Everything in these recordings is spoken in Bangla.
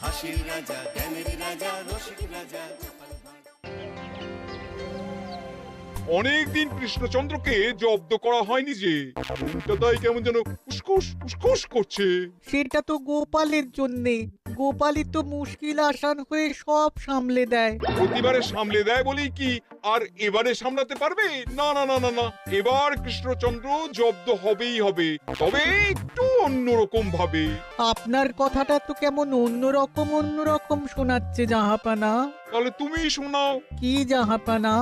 হাসির রাজা, জ্ঞানের রাজা, রসিক রাজা। অনেকদিন কৃষ্ণচন্দ্রকে জব্দ করা হয়নি যে, মনটা তাই কেমন যেন উসকুস উসকুস করছে। সেটা তো গোপালের জন্যে। গোপালই তো মুশকিল আসান হয়ে সব সামলে দেয়। প্রতিবারে সামলে দেয় বলেই কি আর এবারে সামলাতে পারবে? না না না না না, এবার কৃষ্ণচন্দ্র জব্দ হবেই হবে, তবে একটু অন্যরকম ভাবে। আপনার কথাটা তো কেমন অন্যরকম শোনাচ্ছে জাহাপানা। তাহলে তুমি শোনাও। কি জাহাপানা?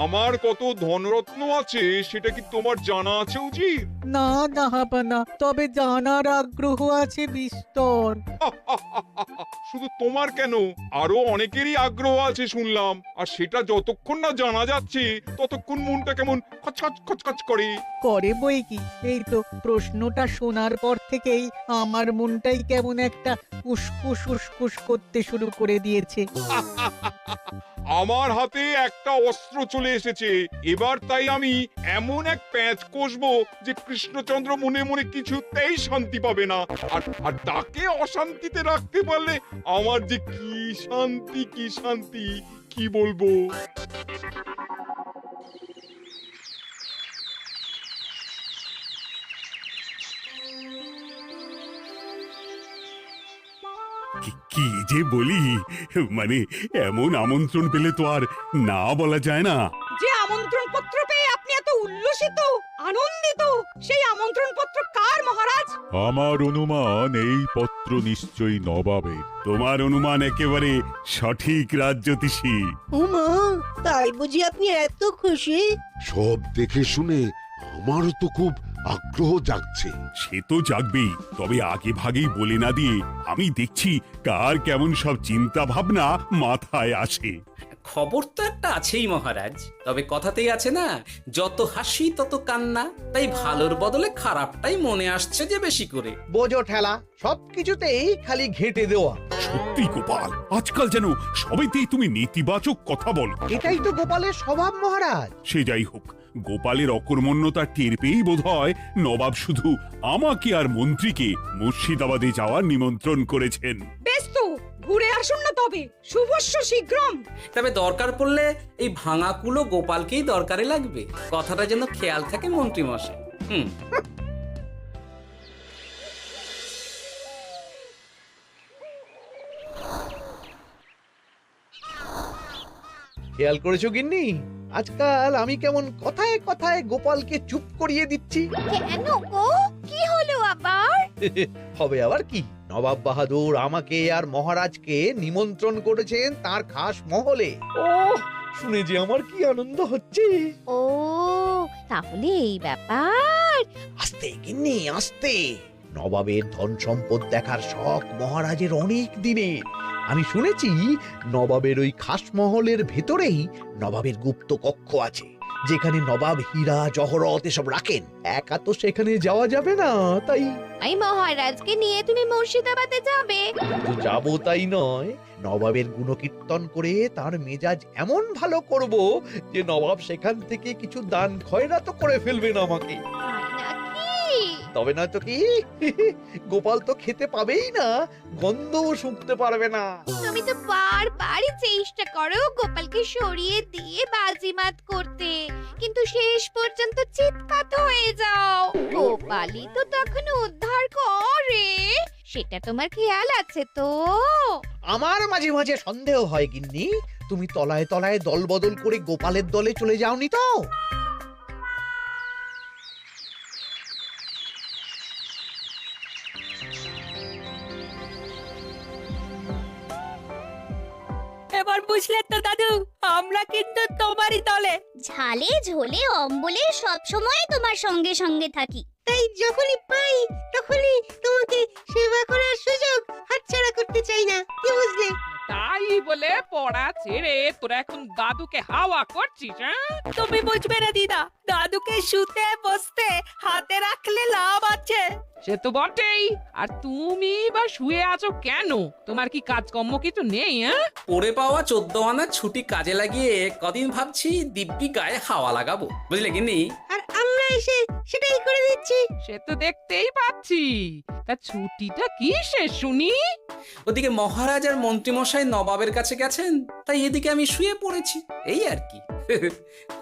আমার কত ধনরত্ন আছে সেটা কি তোমার জানা আছে উজির? না জাহাপানা, তবে জানার আগ্রহ আছে বিস্তর। শুধু তোমার কেন, আরো অনেকেরই আগ্রহ আছে শুনলাম, আর সেটা যতক্ষণ না জানা যাচ্ছে ততক্ষণ মনটা কেমন খচখচ খচখচ করে। করে বই কি, এই তো প্রশ্নটা শোনার পর থেকেই আমার মনটাই কেমন একটা উসকুস উসকুস করতে শুরু করে দিয়েছে। আমার হাতে একটা অস্ত্র চলে এসেছে এবার, তাই আমি এমন এক প্যাঁচ কষবো যে কৃষ্ণচন্দ্র মনে মনে কিছুতেই শান্তি পাবে না। আর তাকে অশান্তিতে রাখতে পারলে আমার যে কি শান্তি কি শান্তি, কি বলবো। কি যে বলি, মানে এমন আমন্ত্রণ পেলে তো আর না বলা যায় না। যে আমন্ত্রণ পত্র পেয়ে আপনি এত উল্লসিত আনন্দিত, সেই আমন্ত্রণ পত্র কার মহারাজ? আমার অনুমান এই পত্র নিশ্চয়ই নবাবের। তোমার অনুমান একেবারে সঠিক, রাজ্যতীষী। উমা, তাই বুঝি আপনি এত খুশি? সব দেখে শুনে আমারও তো খুব আগ্রহ জাগছে। সে তো জাগবেই, তবে আগে ভাগেই বলে না দিয়ে আমি দেখছি কার কেমন সব চিন্তা ভাবনা মাথায় আসে। খবর তো একটা আছেই মহারাজ, তবে কথাতেই আছে না, যত হাসি তত কান্না, তাই ভালোর বদলে খারাপটাই মনে আসছে যে বেশি করে। বোঝো ঠেলা, সবকিছুতেই খালি ঘেঁটে দেওয়া। সত্যি গোপাল, আজকাল যেন সবাইতেই তুমি নেতিবাচক কথা বলো। এটাই তো গোপালের স্বভাব মহারাজ। সে যাই হোক, গোপালের অকর্মণ্যতা টের পেয়েই বোধ হয় নবাব শুধু আমাকে আর মন্ত্রীকে মুর্শিদাবাদে যাওয়ার নিমন্ত্রণ করেছেন। বেশ তো, ঘুরে আসুন না তবে, শুভস্য শীঘ্রম। তবে দরকার পড়লে এই ভাঙা কুলো গোপালকেই দরকারে লাগবে, কথাটা যেন খেয়াল থাকে মন্ত্রী মশাই। খেয়াল করেছো গিন্নি, আজকাল আমি কেমন কথায় কথায় গোপালকে চুপ করিয়ে দিচ্ছি। কেন গো, কি হলো আবার? হবে আবার কি, নবাব বাহাদুর আমাকে আর মহারাজকে নিমন্ত্রণ করেছেন তার খাস মহলে। ও শুনে যে আমার কি আনন্দ হচ্ছে। ও, তাহলে এই ব্যাপার। আস্তে গিন্নি আস্তে, নবাবের ধন সম্পদ দেখার শখ মহারাজের অনেক দিনের। আমি শুনেছি নবাবের ওই খাস মহলের ভেতরেই নবাবের গুপ্ত কক্ষ আছে, যেখানে নবাব হীরা জহরত এসব রাখেন। একা তো সেখানে যাওয়া যাবে না, তাই এই মহারাজকে নিয়ে তুমি মুর্শিদাবাদে যাবে? শুধু যাবো তাই নয়, নবাবের গুণকীর্তন করে তার মেজাজ এমন ভালো করব যে নবাব সেখান থেকে কিছু দান খয়রাত করে ফেলবেন আমাকে। তবে নয়তো কি, গোপাল তো খেতে পাবেই না, গন্ধও শুঁকতে পারবে না। তুমি তো বারবার চেষ্টা করো গোপালকে সরিয়ে দিয়ে বাজিমাত করতে, কিন্তু শেষ পর্যন্ত চিৎপাত হয়ে যাও। গোপালই তো তখন উদ্ধার করে, সেটা তোমার খেয়াল আছে তো? আমার মাঝে মাঝে সন্দেহ হয় গিন্নি, তুমি তলায় তলায় দল বদল করে গোপালের দলে চলে যাওনি তো? এবার বুঝলে তো দাদু, আমরা কিন্তু তোমারই দলে। ঝালে ঝোলে অম্বলে সব সময় তোমার সঙ্গে সঙ্গে থাকি। তাই যখনই পাই তখনই তোমাকে সেবা করার সুযোগ হাতছাড়া করতে চাই না, কি বুঝলে? তাই বলে পড়া ছেড়ে তোরা এখন দাদুকে হাওয়া করছিস? তুমি বুঝবে না দিদা, দাদুকে শুতে বসতে হাতে রাখলে লাভ আছে। সে তো বটেই। আর তুমি বা শুয়ে আছো কেন? তোমার কি কাজকর্ম কিছু নেই? হ্যাঁ, পড়ে পাওয়া 14 আনা ছুটি কাজে লাগিয়ে কদিন ভাবছি দিব্যি গায়ে হাওয়া লাগাবো, বুঝলে গিন্নি? আর আমরা এসে সেটাই করে দিচ্ছি। সে তো দেখতেই পাচ্ছি। তা ছুটিটা কি সে শুনি? ওদিকে মহারাজ আর মন্ত্রীমশাই নবাবের কাছে গেছেন, তাই এদিকে আমি শুয়ে পড়েছি, এই আর কি।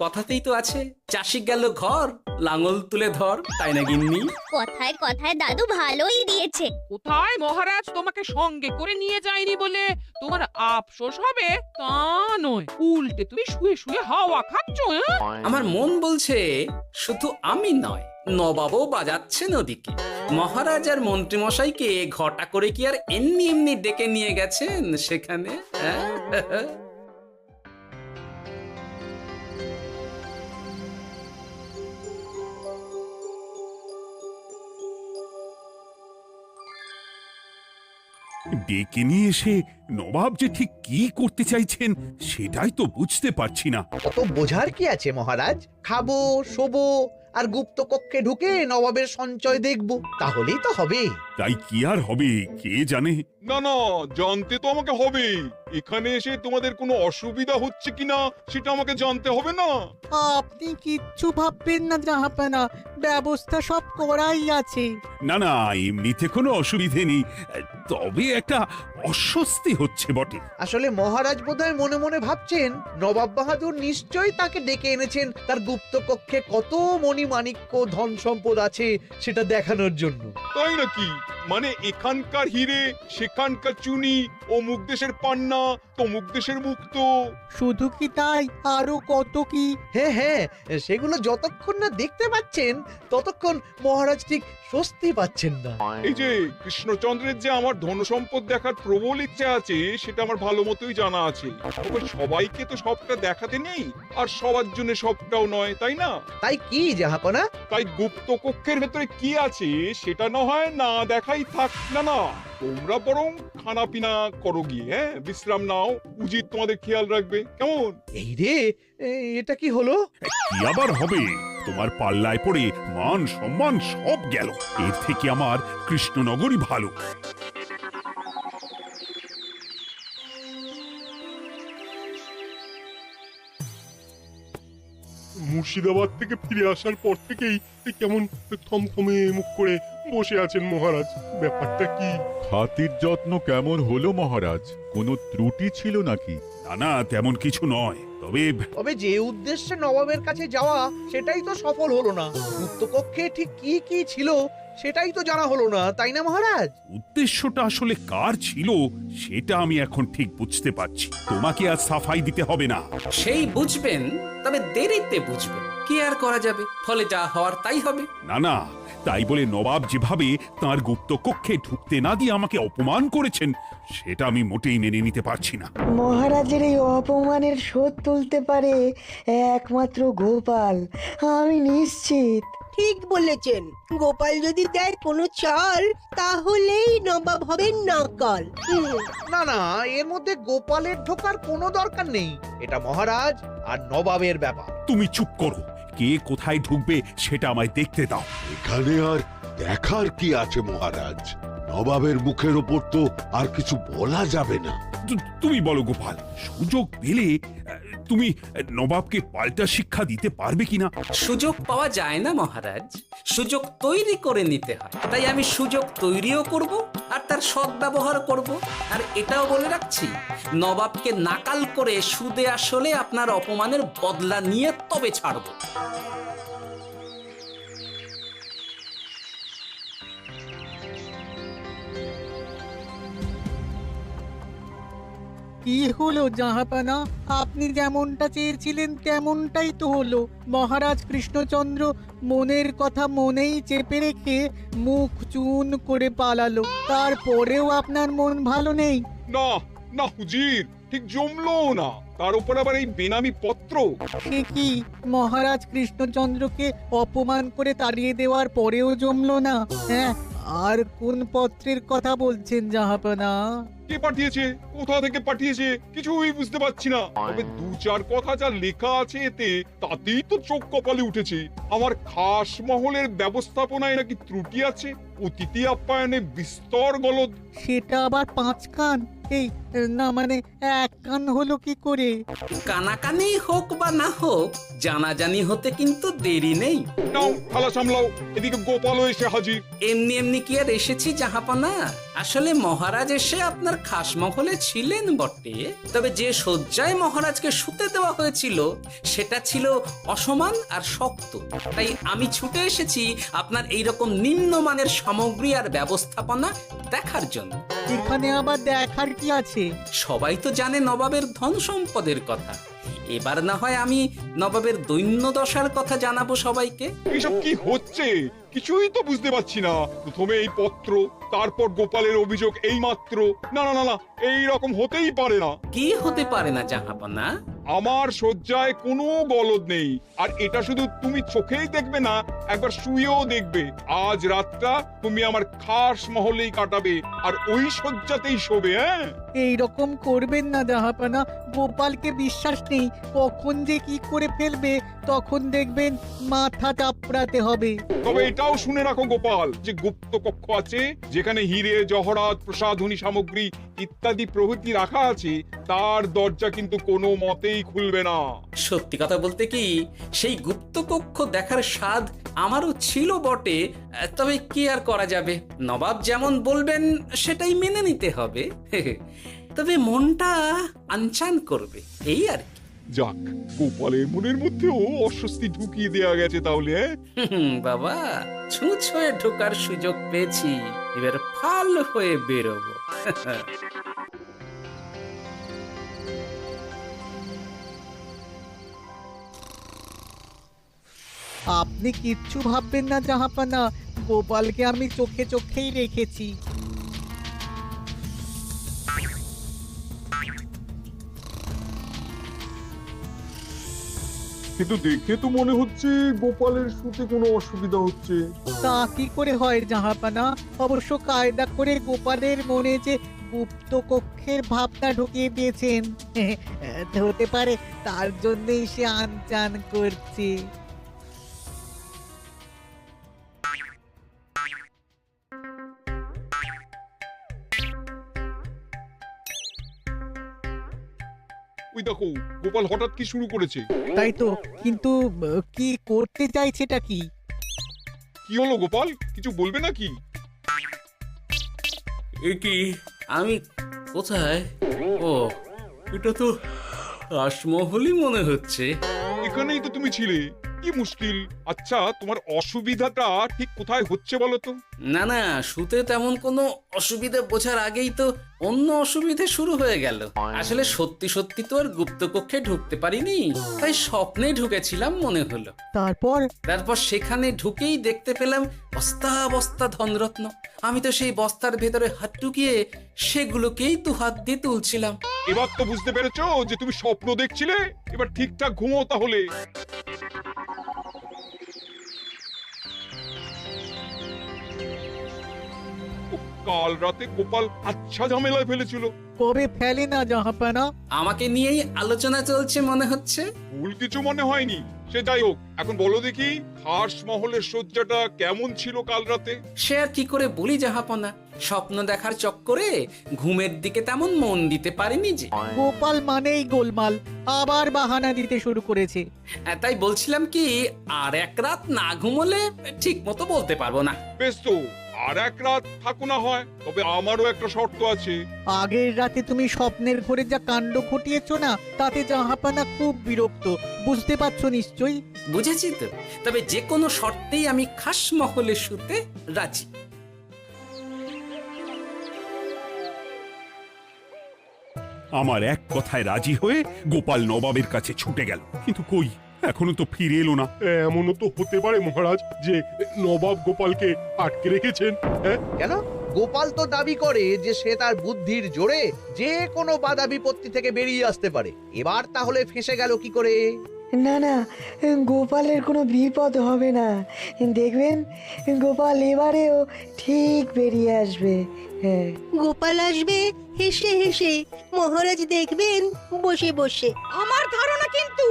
কথাতেই তো আছে, চাষি গেল ঘর, লাঙল তুলে ধর, তাই না গিন্নি? কথায় কথায় দাদু ভালোই দিয়েছে। কোথায় মহারাজ তোমাকে সঙ্গে করে নিয়ে যায়নি বলে তোমার আফসোস হবে তা নয়, উল্টে তুমি শুয়ে শুয়ে হাওয়া খাচ্ছ। আমার মন বলছে শুধু আমি নয়, নবাবও বাজাচ্ছেন ওদিকে। মহারাজ আর মন্ত্রীমশাইকে ঘটা করে কি আর এমনি এমনি ডেকে নিয়ে গেছেন সেখানে? হ্যাঁ? ডেকে নিয়ে এসে নবাব যে ঠিক কি করতে চাইছেন সেটাই তো বুঝতে পারছি না। অত বোঝার কি আছে মহারাজ? খাবো, শোবো আর গুপ্ত কক্ষে ঢুকে নবাবের সঞ্চয় দেখব, তাহলেই তো হবে। তাই কি আর হবে কে জানে। না না, জানতে তো আমাকে হবে। এখানে এসে তোমাদের কোনো অসুবিধা হচ্ছে কিনা সেটা আমাকে জানতে হবে না? আপনি কিচ্ছু ভাববেন না জাহাপানা, ব্যবস্থা সব করাই আছে। না না, এমনিতে কোনো অসুবিধে নেই, তবে একটা অস্বস্তি হচ্ছে বটে। আসলে মহারাজ বোধহয় মনে মনে ভাবছেন নবাব বাহাদুর নিশ্চয়ই তাকে ডেকে এনেছেন তার গুপ্ত কক্ষে কত মণিমাণিক্য ধন সম্পদ আছে সেটা দেখানোর জন্য। তাই নাকি? মানে এখানকার হিরে সেখানকার চুনি, অমুক দেশের পান্না তমুক দেশের মুক্ত। শুধু কি তাই, আরো কত কি। হ্যাঁ হ্যাঁ, সেগুলো যতক্ষণ না দেখতে পাচ্ছেন ততক্ষণ মহারাজ ঠিক স্বস্তি পাচ্ছেন না। এই যে কৃষ্ণচন্দ্রের যে আমার ধনসম্পদ দেখার প্রবল ইচ্ছে আছে সেটা আমার ভালো মতোই জানা আছে। তবে সবাইকে তো সবটা দেখাতে নেই, আর সবার জন্য সবটাও নয়, তাই না? তাই কি জাহাপনা? তাই গুপ্ত কক্ষের ভেতরে কি আছে সেটা না হয় না দেখাই থাক। না না, তোমরা বরং খানা পিনা করো গিয়ে, হ্যাঁ, বিশ্রাম নাও। উজিত তোমাদের খেয়াল রাখবে, কেমন? এই রে, এটা কি হলো? কি আবার হবে? তোমার পাল্লায় পড়ে মান সম্মান সব গেল। এর থেকে আমার কৃষ্ণনগরই ভালো। মুর্শিদাবাদ থেকে ফিরে আসার পর থেকেই কেমন থমথমে মুখ করে বসে আছেন মহারাজ। ব্যাপারটা কি? হাতির যত্ন কেমন হলো মহারাজ? কোনো ত্রুটি ছিল নাকি? না না, তেমন কিছু নয়। তবে যে উদ্দেশ্যে নবাবের কাছে যাওয়া সেটাই তো সফল হলো না। গুপ্ত কক্ষে ঠিক কি কি ছিল সেটাই তো জানা হলো না, তাই না মহারাজ? উদ্দেশ্যটা আসলে কার ছিল সেটা আমি এখন ঠিক বুঝতে পারছি। তোমাকে আর সাফাই দিতে হবে না। সেই বুঝবেন, তবে দেরিতে বুঝবেন। কি আর করা যাবে, ফলে যা হওয়ার তাই হবে। না না, তাই বলে নবাব যেভাবে তার গুপ্ত কক্ষে ঢুকতে না দিয়ে আমাকে অপমান করেছেন সেটা আমি মোটেই মেনে নিতে পারছি না। মহারাজের এই অপমানের শোধ তুলতে পারে একমাত্র গোপাল, আমি নিশ্চিত। ঠিক বলেছেন, গোপাল যদি দেয় কোনো চাল তাহলেই নবাব হবেন নাকাল। না না, এর মধ্যে গোপালের ঢোকার কোনো দরকার নেই। এটা মহারাজ আর নবাবের ব্যাপার। তুমি চুপ করো। কে কোথায় ঢুকবে সেটা আমায় দেখতে দাও। এখানে আর দেখার কি আছে মহারাজ? নবাবের মুখের ওপর তো আর কিছু বলা যাবে না। তুমি বলো গোপাল, সুযোগ পেলে তুমি নবাবকে পাল্টা শিক্ষা দিতে পারবে কিনা? সুযোগ পাওয়া যায় না মহারাজ, সুযোগ তৈরি করে নিতে হয়। তাই আমি সুযোগ তৈরিও করব আর তার সদ্ব্যবহার করব। আর এটাও বলে রাখছি, নবাবকে নাকাল করে সুদে আসলে আপনার অপমানের বদলা নিয়ে তবে ছাড়ব। কি হলো জাহাপানা, আপনি যেমনটা চেয়েছিলেন তেমনটাই তো হলো। মহারাজ কৃষ্ণচন্দ্র মনের কথা মনেই চেপে রেখে মুখ চুন করে পালালো, তারপরেও আপনার মন ভালো নেই? না না হুজির, ঠিক জমলো না। তার উপর আবার এই বেনামি পত্র। সে কি, মহারাজ কৃষ্ণচন্দ্রকে অপমান করে তাড়িয়ে দেওয়ার পরেও জমলো না? হ্যাঁ, আর কোন পত্রের কথা বলছেন জাহাপানা? কে পাঠিয়েছে, কোথা থেকে পাঠিয়েছে কিছুই বুঝতে পারছি না। তবে দু চার কথা যা লেখা আছে এতে, তাতেই তো চোখ কপালে উঠেছে। আমার খাস মহলের ব্যবস্থাপনায় নাকি ত্রুটি আছে, অতিথি আপ্যায়নে বিস্তর গলদ। সেটা আবার 5 কান? এই না মানে 1 কান হলো কি করে? কানাকানি হোক বা না হোক, জানাজানি হতে কিন্তু দেরি নেই। নাও থালা সামলাও, এদিকে গোপালও এসে হাজির। এমনি এমনি কি আর এসেছি জাহাপনা? আসলে মহারাজ এসে আপনার খাস মহলে ছিলেন বটে, তবে যে শয্যায় মহারাজকে শুতে দেওয়া হয়েছিল সেটা ছিল অসমান আর শক্ত। তাই আমি ছুটে এসেছি আপনার এইরকম নিম্নমানের সামগ্রী আর ব্যবস্থাপনা দেখার জন্য। এখানে আবার দেখার কি আছে? সবাই তো জানে নবাবের ধন সম্পদের কথা, এবার না হয় আমি নবাবের দৈন্য দশার কথা জানাবো সবাইকে। এইসব কি হচ্ছে কিছুই তো বুঝতে পারছি না। প্রথমে এই পত্র, তারপর গোপালের অভিযোগ এই মাত্র। না না না না, এই রকম হতেই পারে না। কি হতে পারে না জাহাপনা? আমার শয্যায় কোনো গলদ নেই, আর এটা শুধু তুমি চোখেই দেখবে না, একবার শুয়েও দেখবে। আজ রাতটা তুমি আমার খাস মহলেই কাটাবে, আর ওই শয্যাতেই শোবে। হ্যাঁ, এই রকম করবেন না জাহাপানা, গোপালকে বিশ্বাস নেই, কখন যে কি করে ফেলবে তখন দেখবেন মাথা চাপড়াতে হবে। তবে এটাও শুনে রাখো গোপাল, যে গুপ্ত কক্ষ আছে যেখানে হিরে জহরাত প্রসাধনী সামগ্রী ইত্যাদি প্রভৃতি রাখা আছে, তার দরজা কিন্তু কোনো মতেই খুলবে না। সত্যি কথা বলতে কি, সেই গুপ্ত কক্ষ দেখার স্বাদ আমারও ছিল বটে, তবে কি আর করা যাবে, নবাব যেমন বলবেন সেটাই মেনে নিতে হবে। তবে মনটা আনচান করবে, এই আর কি। যাক, গোপালের মনের মধ্যেও অস্বস্তি ঢুকিয়ে দেয়া গেছে তাহলে। বাবা, ছুঁচ হয়ে ঢোকার সুযোগ পেয়েছি, এবার ফাল হয়ে বেরোবো। আপনি কিচ্ছু ভাববেন না জাহাপানা, গোপালকে আমি চোখে চোখেই রেখেছি। কিন্তু দেখে তো মনে হচ্ছে গোপালের শুতে কোনো অসুবিধা হচ্ছে। তা কি করে হয় জাহাপানা? অবশ্য কায়দা করে গোপালের মনে যে গুপ্ত কক্ষের ভাবনা ঢুকিয়ে দিয়েছেন, হতে পারে তার জন্যই সে আনচান করছে। ওই দেখো, গোপাল হঠাৎ কি শুরু করেছে। তাই তো, কিন্তু কি করতে চাইছেটা কি? কি হলো গোপাল, কিছু বলবে নাকি? এ কি, আমি কোথায়? ও, এটা তো রাসমহলই মনে হচ্ছে। এখানেই তো তুমি ছিলে, কি মুশকিল। আচ্ছা, তোমার অসুবিধাটা ঠিক কোথায় হচ্ছে বলো তো? না না, শুতে তেমন কোনো অসুবিধা বোঝার আগেই তো অন্য অসুবিধে শুরু হয়ে গেল। আসলে সত্যি সত্যি তো আর গুপ্তকক্ষে ঢুকতে পারিনি, তাই স্বপ্নে ঢুকেছিলাম মনে হলো। তারপর সেখানে ঢুকেই দেখতে পেলাম বস্তা বস্তা ধনরত্ন। আমি তো সেই বস্তার ভেতরে হাত ঢুকিয়ে সেগুলোকেই 2 হাত দিয়ে তুলছিলাম। এবার তো বুঝতে পেরেছো যে তুমি স্বপ্ন দেখছিলে। এবার ঠিকঠাক ঘুমো তাহলে। কাল রাতে গোপাল আচ্ছা ঝামেলায় ফেলেছিল। কবে ফেলে না জাহাপানা? আমাকে নিয়েই আলোচনা চলছে মনে হচ্ছে। ভুল কিছু মনে হয়নি, সে যাই হোক, এখন বলো দেখি খাস মহলের সজ্জাটা কেমন ছিল কাল রাতে? সে আর কি করে বলি জাহাপনা, স্বপ্ন দেখার চক্করে ঘুমের দিকে তেমন মন দিতে পারিনি যে। গোপাল মানেই গোলমাল, আবার বাহানা দিতে শুরু করেছে। তাই বলছিলাম কি, আর এক রাত না ঘুমোলে ঠিক মতো বলতে পারবো না। বেশ তো, আর এক রাত থাকো না হয়, তবে আমারও একটা শর্ত আছে। আগের রাতে তুমি স্বপ্নের ঘরে যা কাণ্ড ঘটিয়েছো না, তাতে জাহাপানা খুব বিরক্ত, বুঝতে পারছো নিশ্চয়ই। বুঝেছি তো, তবে যে কোনো শর্তেই আমি খাস মহলে শুতে রাজি। আমার এক কথায় রাজি হয়ে গোপাল নবাবের কাছে ছুটে গেল, কিন্তু কই, এখনো তো ফিরে এলো না। এমনও তো হতে পারে মহারাজ যে নবাব গোপালকে আটকে রেখেছেন। কেন? গোপাল তো দাবি করে যে সে তার বুদ্ধির জোরে যে কোনো বাধা বিপত্তি থেকে বেরিয়ে আসতে পারে। এবার তাহলে ফেঁসে গেল কি করে? না না, গোপালের কোনো বিপদ হবে না। দেখবেন গোপাল এবারেও ঠিক বেরিয়ে আসবে। হ্যাঁ, গোপাল আসবে হেসে হেসে, মহারাজ দেখবেন বসে বসে। আমার ধারণা কিন্তু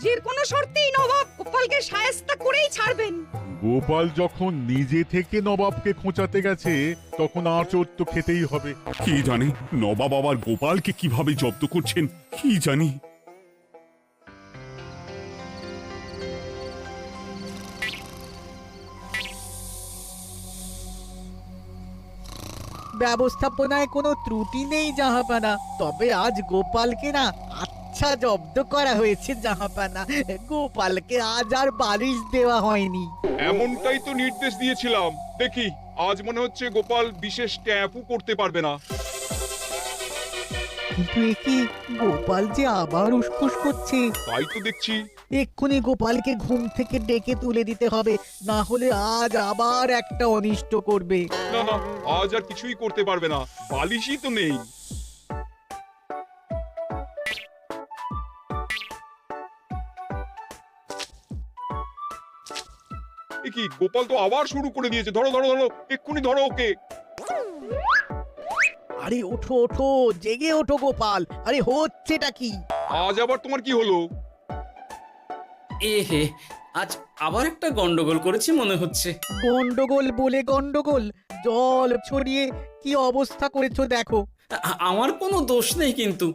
যে কোনো শর্তেই নবাব গোপালকে শায়েস্তা করেই ছাড়বেন। গোপাল যখন নিজে থেকে নবাবকে খোঁচাতে গেছে তখন আঁচড় তো খেতেই হবে। কি জানি নবাব আবার গোপালকে কিভাবে জব্দ করছেন, কি জানি। ব্যবস্থাপনায় কোনো ত্রুটি নেই জাহাপানা, তবে আজ গোপালকে না আচ্ছা জব্দ করা হয়েছে জাহাপানা। গোপালকে আজ আর বালিশ দেওয়া হয়নি। এমনটাই তো নির্দেশ দিয়েছিলাম। দেখি আজ মনে হচ্ছে গোপাল বিশেষ ক্যাম্পও করতে পারবে না। কিন্তু এ কি, গোপাল যে আবার উসখুস করছে। তাই তো দেখছি। এক্ষুনি গোপালকে ঘুম থেকে ডেকে তুলে দিতে হবে, না হলে আজ আবার একটা অনিষ্ট করবে। না না, আজ আর কিছুই করতে পারবে না, বালিশই তো নেই। এ কি, গোপাল তো আবার শুরু করে দিয়েছে। ধরো ধরো ধরো, এক্ষুনি ধরো ওকে। আরে ওঠো ওঠো, জেগে ওঠো গোপাল। আরে হচ্ছেটা কি? আজ আবার তোমার কি হলো? এ হে, আজ আবার একটা গন্ডগোল করেছি মনে হচ্ছে। গন্ডগোল বলে গন্ডগোল, জল ছড়িয়ে কি অবস্থা করেছো দেখো। আমার কোনো দোষ নেই, কিন্তু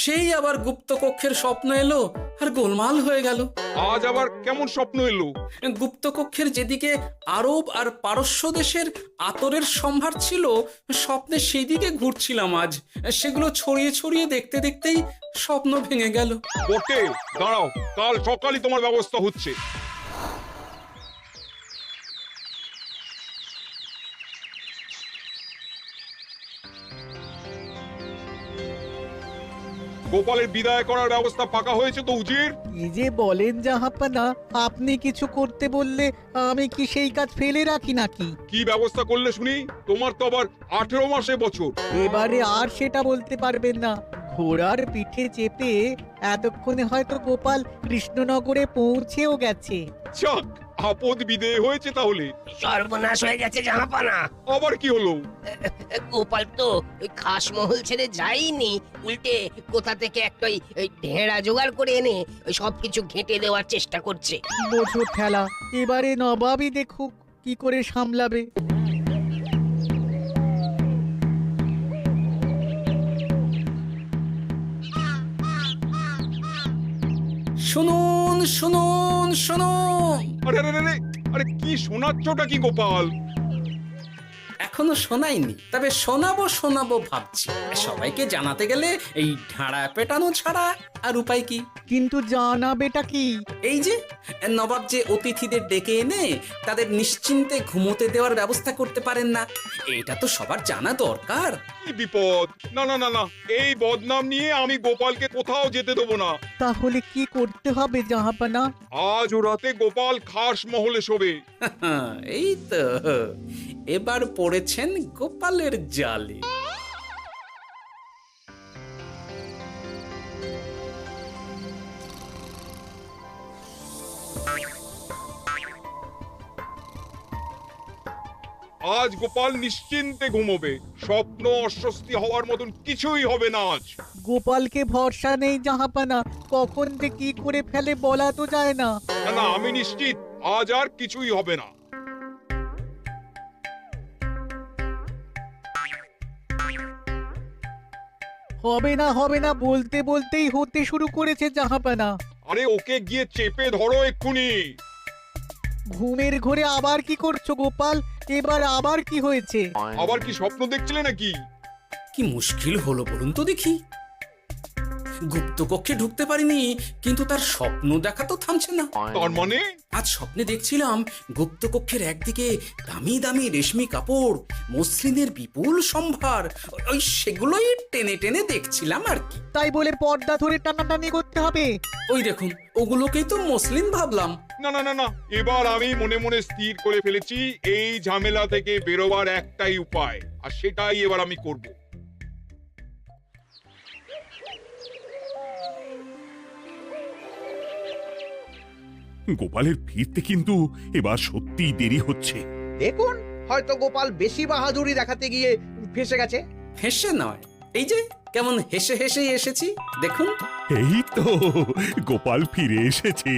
সেই আবার গুপ্তকক্ষের স্বপ্ন এলো আর গোলমাল হয়ে গেল। আজ আবার কেমন স্বপ্ন এলো? গুপ্তকক্ষের যেদিকে আরব আর পারস্য দেশের আতরের সম্ভার ছিল, স্বপ্নে সেই দিকে ঘুরছিলাম আজ। সেগুলো ছড়িয়ে ছড়িয়ে দেখতে দেখতেই স্বপ্ন ভেঙে গেল। বটে, দাঁড়াও, কাল সকালই তোমার ব্যবস্থা হচ্ছে। গোপালের বিদায় করার ব্যবস্থা পাকা হয়েছে তো উজির? কি যে বলেন জাহাপানা, আপনি কিছু করতে বললে আমি কি সেই কাজ ফেলে রাখি নাকি? কি ব্যবস্থা করলে শুনি? তোমার তো আবার 18 মাসে বছর। এবারে আর সেটা বলতে পারবেন না। ঘোড়ার পিঠে চেপে এতক্ষণে হয়তো গোপাল কৃষ্ণনগরে পৌঁছেও গেছে। যাক, আপদ বিদেয় হয়েছে তাহলে। সর্বনাশ হয়ে গেছে জাহাপানা। আবার কি হলো? গোপাল তো ওই খাসমহল ছেড়ে যায়নি, উল্টে কোথা থেকে একটা ওই ঢেঁড়া জোগাড় করে এনে ওই সবকিছু ঘেঁটে দেওয়ার চেষ্টা করছে। বোঝো ঠেলা, এবারে নবাবই দেখুক কি করে সামলাবে। শুনুন শুনুন শুনুন। আরে আরে আরে, আরে কি শোনাচ্ছটা কি গোপাল? এখনো শোনাইনি, তবে শোনাবো শোনাবো ভাবছি। সবাইকে জানাতে গেলে এই ঢাড়া পেটানো ছাড়া আর উপায় কি? কিন্তু জানাবেটা কি? এই যে নবাব যে অতিথিদের ডেকে এনে তাদের নিশ্চিন্তে ঘুমোতে দেওয়ার ব্যবস্থা করতে পারেন না, এটা তো সবার জানা দরকার। কি বিপদ! না না না না, এই বদনাম নিয়ে আমি গোপালকে কোথাও যেতে দেবো না। তাহলে কি করতে হবে জাহাপানা? আজ ও রাতে গোপাল খাস মহলে শোবে। এই তো এবার পড়েছেন গোপালের জালে। আজ গোপাল নিশ্চিন্তে ঘুমোবে। স্বপ্ন অস্বস্তি হওয়ার মতন কিছুই হবে না আজ। গোপালকে ভরসা নেই জাহাপানা, কখন যে কি করে ফেলে বলা তো যায় না। না না, আমি নিশ্চিত আজ আর কিছুই হবে না। হবে না বলতে বলতেই হতে শুরু করেছে জাহাপানা। আরে ওকে গিয়ে চেপে ধরো এক্ষুনি। ঘুমের ঘোরে আবার কি করছো গোপাল? এবার আবার কি হয়েছে? আবার কি স্বপ্ন দেখছিলে নাকি? কি মুশকিল হলো বলুন তো দেখি। গুপ্তকক্ষে ঢুকতে পারিনি, কিন্তু তার স্বপ্ন দেখা তো থামছে না। তার মানে? আজ স্বপ্নে দেখছিলাম গুপ্তকক্ষের একদিকে দামি দামি রেশমি কাপড়, মসলিনের বিপুল সম্ভার, ওই সেগুলোই টেনে টেনে দেখছিলাম আর কি। তাই বলে পর্দা ধরে টানাটানি করতে হবে? ওই দেখুন, ওগুলোকেই তো মসলিন ভাবলাম। না না না না, এবার আমি মনে মনে স্থির করে ফেলেছি এই ঝামেলা থেকে বেরোবার একটাই উপায়, আর সেটাই এবার আমি করব। গোপালের ফিরতে কিন্তু এবার সত্যিই দেরি হচ্ছে। দেখুন, হয়তো গোপাল বেশি বাহাদুরি দেখাতে গিয়ে ফেসে গেছে। হেসে নয়, এই যে কেমন হেসে হেসেই এসেছি দেখুন। এই তো গোপাল ফিরে এসেছে।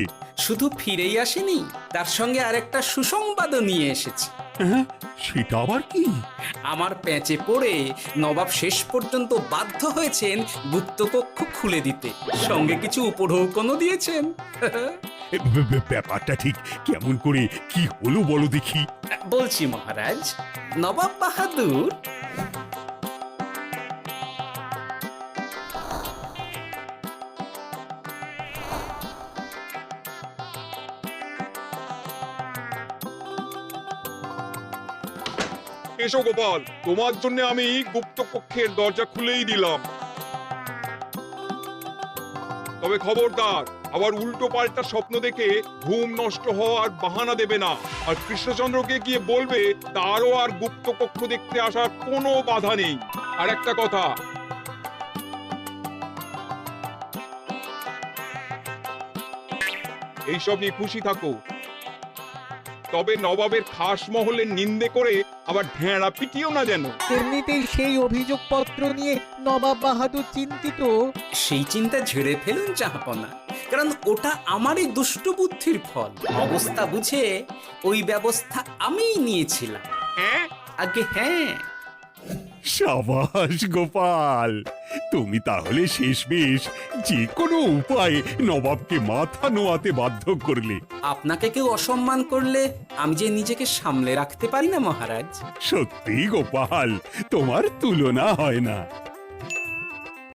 শুধু ফিরেই আসেনি, তার সঙ্গে আরেকটা সুসংবাদও নিয়ে এসেছি। হ্যাঁ, সেটা আবার কি? আমার প্যাঁচে পড়ে নবাব শেষ পর্যন্ত বাধ্য হয়েছেন গুপ্তকক্ষ খুলে দিতে, সঙ্গে কিছু উপঢৌকনও দিয়েছেন। ব্যাপারটা ঠিক কেমন করে কি হলো বলো দেখি। বলছি মহারাজ, নবাব বাহাদুর এসো গোপাল, তোমার জন্য আমি গুপ্ত কক্ষের দরজা খুলেই দিলাম। তবে খবরদার, আবার উল্টো পাল্টা স্বপ্ন দেখে ঘুম নষ্ট হওয়ার বাহানা দেবে না। আর কৃষ্ণচন্দ্রকে গিয়ে বলবে তারও আর গুপ্ত কক্ষ দেখতে আসার কোনো বাধা নেই। আর একটা কথা, এইসব নিয়ে খুশি থাকো, তবে নবাবের খাস মহলের নিন্দে করে আবার ঢেঁড়া পিটিও না যেন। এমনিতেই সেই অভিযোগপত্র নিয়ে নবাব বাহাদুর চিন্তিত। সেই চিন্তা ঝেড়ে ফেলুন জাহাপনা, কারণ ওটা আমারই দুষ্ট বুদ্ধির ফল। অবস্থা বুঝে ওই ব্যবস্থা আমিই নিয়েছিলাম। হ্যাঁ, আগে হ্যাঁ। সাবাস গোপাল, তুমি তাহলে শেষমেশ যে কোনো উপায়ে নবাবকে মাথা নোয়াতে বাধ্য করলে। আপনাকে কেউ অসম্মান করলে আমি যে নিজেকে সামলে রাখতে পারি না মহারাজ। সত্যি গোপাল, তোমার তুলনা হয় না।